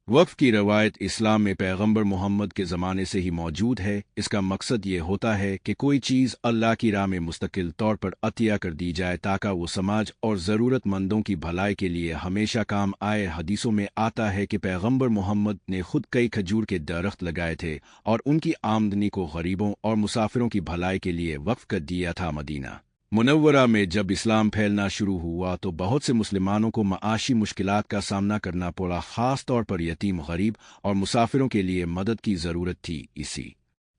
वक्फ की रवायत इस्लाम में पैगंबर मोहम्मद के ज़माने से ही मौजूद है। इसका मकसद ये होता है कि कोई चीज़ अल्लाह की राह में मुस्तकिल तौर पर अतिया कर दी जाए ताकि वो समाज और ज़रूरतमंदों की भलाई के लिए हमेशा काम आए। हदीसों में आता है कि पैगंबर मोहम्मद ने खुद कई खजूर के दरख्त लगाए थे और उनकी आमदनी को गरीबों और मुसाफिरों की भलाई के लिए वक्फ कर दिया था। मदीना मुनव्वरा में जब इस्लाम फैलना शुरू हुआ तो बहुत से मुसलमानों को माशी मुश्किलात का सामना करना पड़ा। ख़ास तौर पर यतीम, गरीब और मुसाफिरों के लिए मदद की ज़रूरत थी। इसी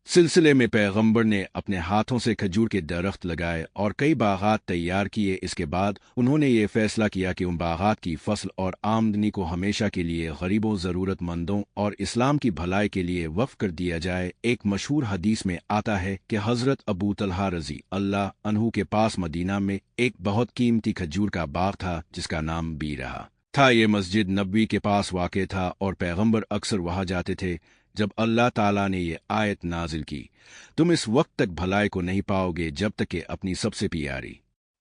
सिलसिले में पैगंबर ने अपने हाथों से खजूर के दरख्त लगाए और कई बागात तैयार किए। इसके बाद उन्होंने ये फैसला किया कि उन बागात की फसल और आमदनी को हमेशा के लिए गरीबों, ज़रूरतमंदों और इस्लाम की भलाई के लिए वक्फ कर दिया जाए। एक मशहूर हदीस में आता है कि हज़रत अबू तलहा रज़ी अल्लाह अन्हु के पास मदीना में एक बहुत कीमती खजूर का बाग था जिसका नाम बीरहा था। ये मस्जिद नबवी के पास वाक़ था और पैगंबर अक्सर वहाँ जाते थे। जब अल्लाह ताला ने ये आयत नाजिल की, तुम इस वक्त तक भलाई को नहीं पाओगे जब तक कि अपनी सबसे प्यारी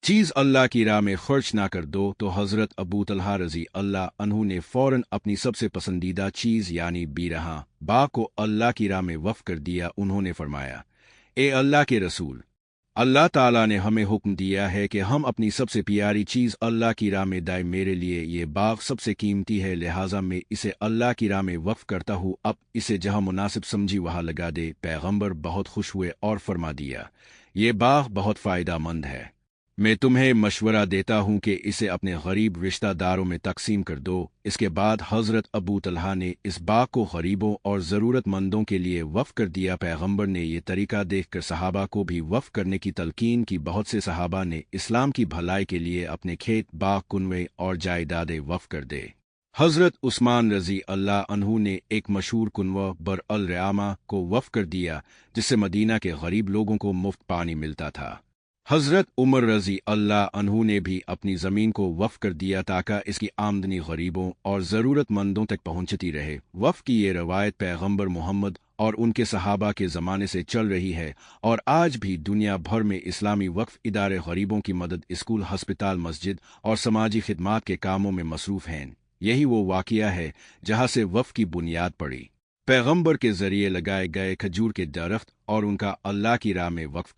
चीज़ अल्लाह की राह में खर्च ना कर दो, तो हज़रत अबू तलहा रज़ी अल्लाह अन्हु ने फ़ौरन अपनी सबसे पसंदीदा चीज़ यानी बीरहा बाग को अल्लाह की राह में वफ़ कर दिया। उन्होंने फरमाया, ए अल्लाह के रसूल, अल्लाह ताला ने हमें हुक्म दिया है कि हम अपनी सबसे प्यारी चीज़ अल्लाह की राह में दाएं। मेरे लिए ये बाग सबसे कीमती है, लिहाजा मैं इसे अल्लाह की राह में वक्फ करता हूँ। अब इसे जहाँ मुनासिब समझी वहाँ लगा दे। पैगंबर बहुत खुश हुए और फरमा दिया, ये बाग बहुत फ़ायदेमंद है। मैं तुम्हें मशवरा देता हूँ कि इसे अपने गरीब रिश्तेदारों में तकसीम कर दो। इसके बाद हज़रत अबू तलहा ने इस बाग को गरीबों और ज़रूरतमंदों के लिए वफ़ कर दिया। पैगंबर ने यह तरीका देखकर सहाबा को भी वफ़ करने की तलकीन की। बहुत से सहाबा ने इस्लाम की भलाई के लिए अपने खेत, बाग, कुनवे और जायदादें वफ़ कर दे। हज़रत उस्मान रज़ी अल्लाह अन्हु ने एक मशहूर कुनवा बर अल रयामा को वफ़ कर दिया जिससे मदीना के गरीब लोगों को मुफ्त पानी मिलता था। हज़रत उमर रज़ी अल्लाह अन्हु ने भी अपनी ज़मीन को वफ़ कर दिया ताकि इसकी आमदनी गरीबों और ज़रूरतमंदों तक पहुँचती रहे। वफ़ की ये रवायत पैगंबर मोहम्मद और उनके सहाबा के ज़माने से चल रही है और आज भी दुनिया भर में इस्लामी वक्फ इदारे गरीबों की मदद, स्कूल, हस्पताल, मस्जिद और समाजी खिदमात के कामों में मसरूफ़ हैं। यही वो वाक़या है जहाँ से वफ़ की बुनियाद पड़ी। पैगंबर के ज़रिए लगाए गए खजूर के दरख्त और उनका अल्लाह की राह में वक्फ कर